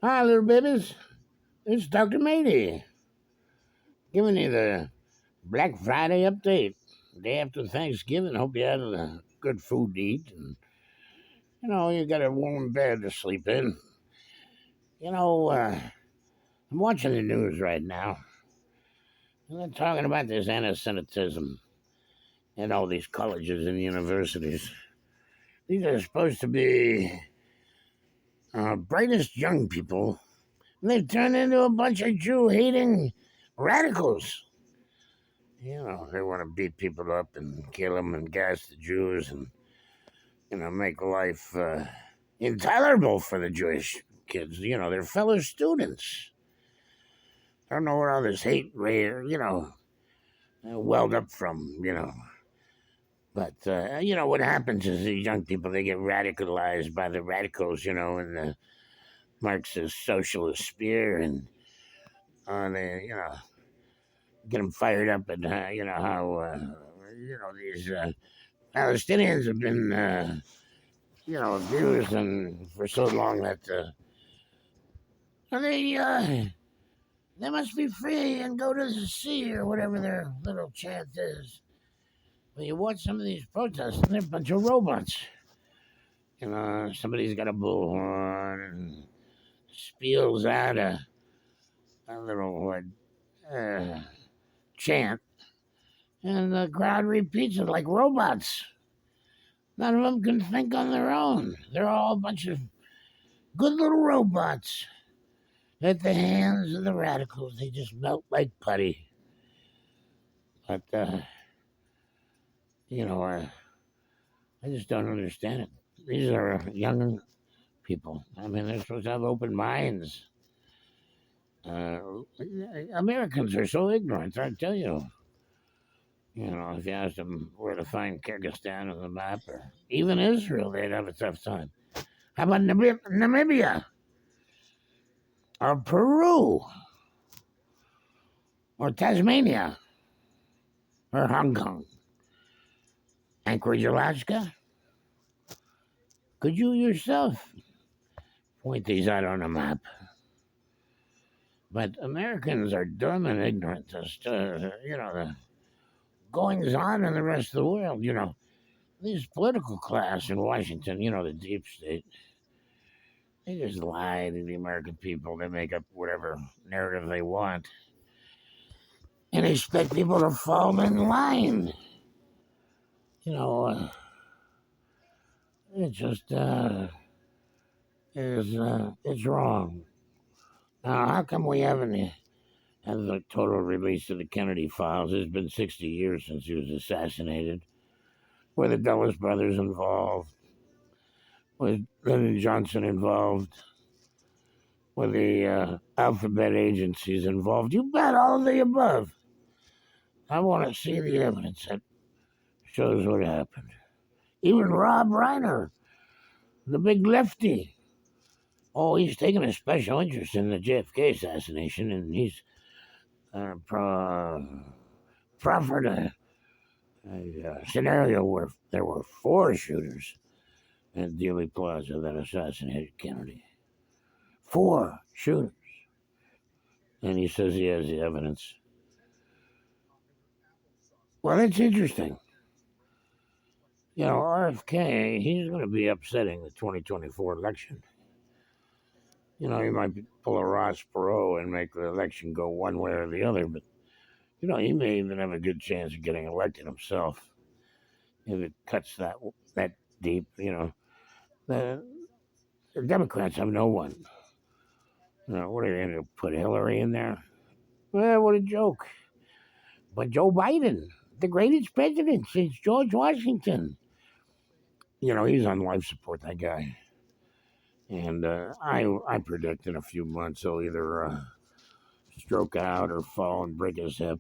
Hi, little babies. It's Dr. Matey giving you the Black Friday update. Day after Thanksgiving. Hope you had a good food to eat and, you got a warm bed to sleep in. I'm watching the news right now, and they're talking about this anti Semitism in all these colleges and universities. These are supposed to be brightest young people, and they've turned into a bunch of Jew hating radicals. They want to beat people up and kill them and gas the Jews and, make life intolerable for the Jewish kids. Their fellow students. I don't know where all this hate, welled up from, But, what happens is these young people, they get radicalized by the radicals, in the Marxist socialist sphere and they, get them fired up and, how, these Palestinians have been, abused and for so long that they must be free and go to the sea or whatever their little chant is. But you watch some of these protests and they're a bunch of robots. Somebody's got a bullhorn and spiels out a little chant, and the crowd repeats it like robots. None of them can think on their own. They're all a bunch of good little robots. At the hands of the radicals, they just melt like putty. But, you know, uh, I just don't understand it. These are young people. I mean, they're supposed to have open minds. Uh, Americans are so ignorant, I tell you. If you asked them where to find Kyrgyzstan on the map or even Israel, they'd have a tough time. How about Namibia or Peru or Tasmania or Hong Kong? Anchorage, Alaska? Could you yourself point these out on a map? But Americans are dumb and ignorant as to, the goings on in the rest of the world. This political class in Washington, the deep state, they just lie to the American people. They make up whatever narrative they want and expect people to fall in line. You know, uh, it just it's wrong. Now, how come we haven't had the total release of the Kennedy files? It's been 60 years since he was assassinated. Were the Dulles brothers involved? Was Lyndon Johnson involved? Were the alphabet agencies involved? You bet all of the above. I want to see the evidence that shows what happened. Even Rob Reiner, the big lefty. Oh, he's taken a special interest in the JFK assassination, and he's proffered a scenario where there were four shooters at Dealey Plaza that assassinated Kennedy. Four shooters. And he says he has the evidence. Well, that's interesting. RFK, he's going to be upsetting the 2024 election. He might pull a Ross Perot and make the election go one way or the other, but, he may even have a good chance of getting elected himself if it cuts that deep. The, the Democrats have no one. What are they going to put Hillary in there? Well, what a joke. But Joe Biden, the greatest president since George Washington, he's on life support, that guy. And I predict in a few months he'll either stroke out or fall and break his hip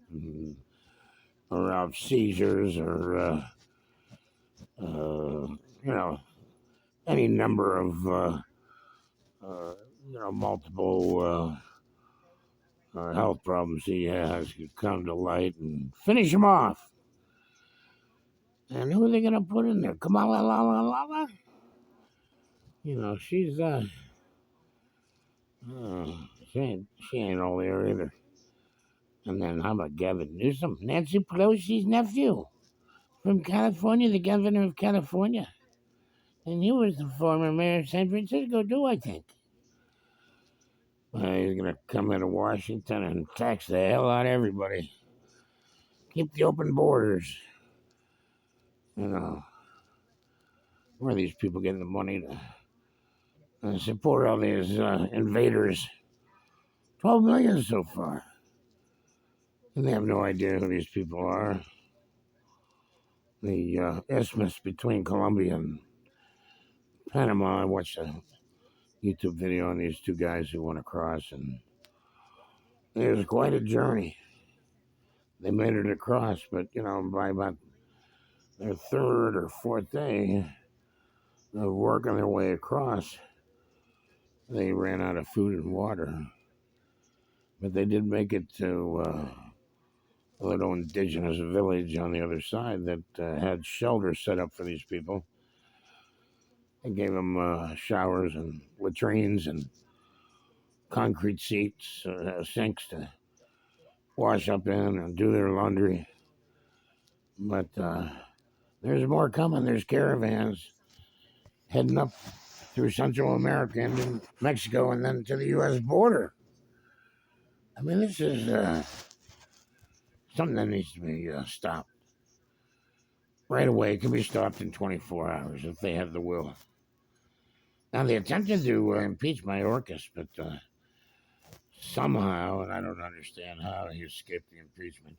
or have seizures or, any number of, multiple health problems he has could come to light and finish him off. And who are they going to put in there? Kamala Lala Lala? She's She ain't all there either. And then how about Gavin Newsom, Nancy Pelosi's nephew from California, the governor of California, and he was the former mayor of San Francisco too, I think. He's gonna come into Washington and tax the hell out of everybody. Keep the open borders. You know, where are these people getting the money to support all these invaders? 12 million so far. And they have no idea who these people are. The isthmus between Colombia and Panama. I watched a YouTube video on these two guys who went across, and it was quite a journey. They made it across, but by about their third or fourth day of working their way across, they ran out of food and water. But they did make it to a little indigenous village on the other side that had shelters set up for these people. They gave them showers and latrines and concrete seats, sinks to wash up in and do their laundry. But there's more coming. There's caravans heading up through Central America and Mexico and then to the U.S. border. I mean, this is something that needs to be stopped right away. It can be stopped in 24 hours if they have the will. Now, they attempted to impeach Mayorkas, but somehow, and I don't understand how, he escaped the impeachment.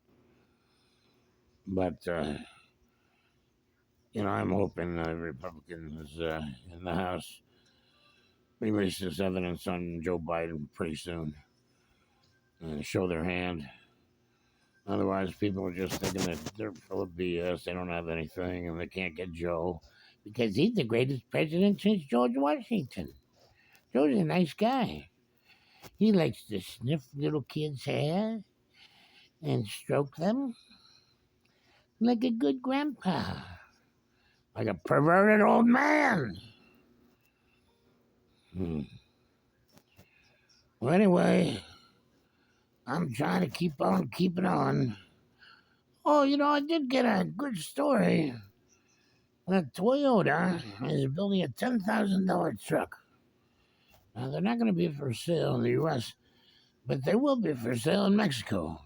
But, I'm hoping Republicans in the House release this evidence on Joe Biden pretty soon and show their hand. Otherwise, people are just thinking that they're full of BS. They don't have anything, and they can't get Joe because he's the greatest president since George Washington. Joe's a nice guy. He likes to sniff little kids' hair and stroke them like a good grandpa, like a perverted old man. Well, anyway, I'm trying to keep on keeping on. Oh, I did get a good story. Toyota is building a $10,000 truck. Now, they're not going to be for sale in the U.S., but they will be for sale in Mexico.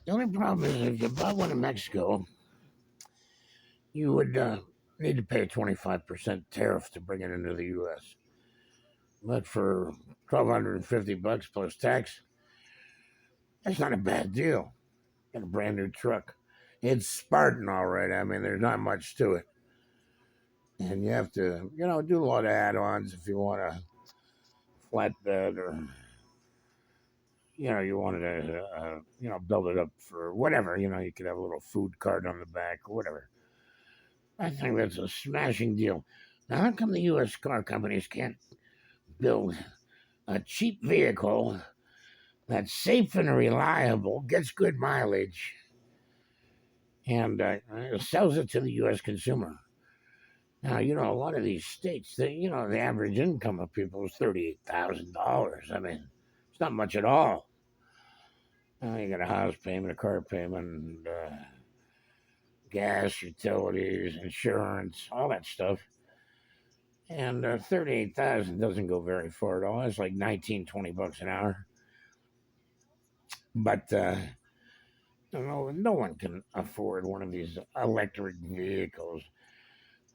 The only problem is if you bought one in Mexico, you would need to pay a 25% tariff to bring it into the U.S. But for $1,250 plus tax, that's not a bad deal. Got a brand new truck. It's Spartan, all right. I mean, there's not much to it. And you have to, do a lot of add-ons if you want a flatbed or, you wanted to, build it up for whatever. You could have a little food cart on the back or whatever. I think that's a smashing deal. Now, how come the U.S. car companies can't build a cheap vehicle that's safe and reliable, gets good mileage, and sells it to the U.S. consumer? Now, a lot of these states, the average income of people is $38,000. I mean, it's not much at all. You got a house payment, a car payment, gas, utilities, insurance, all that stuff. And 38,000 doesn't go very far at all. It's like 19, $20 an hour. But no one can afford one of these electric vehicles.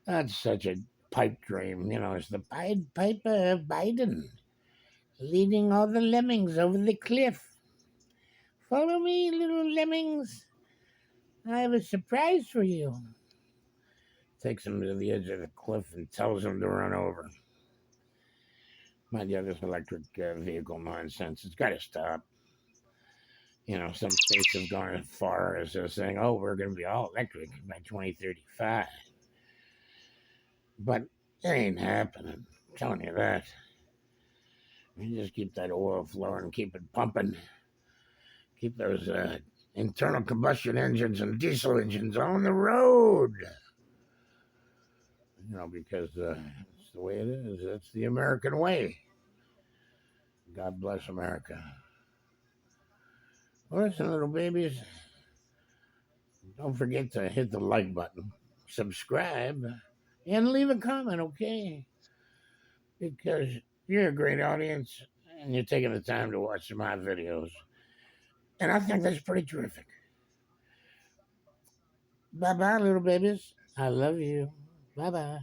That's such a pipe dream. It's the Pied Piper of Biden, leading all the lemmings over the cliff. Follow me, little lemmings. I have a surprise for you. Takes them to the edge of the cliff and tells them to run over. Mind you, this electric vehicle nonsense, it's got to stop. Some states have gone as far as saying, oh, we're going to be all electric by 2035. But it ain't happening. I'm telling you that. You just keep that oil flowing, keep it pumping. Keep those internal combustion engines and diesel engines on the road. Because it's the way it is. It's the American way. God bless America. Well, listen, little babies, don't forget to hit the like button, subscribe, and leave a comment, okay? Because you're a great audience and you're taking the time to watch my videos. And I think that's pretty terrific. Bye bye, little babies. I love you. Bye bye.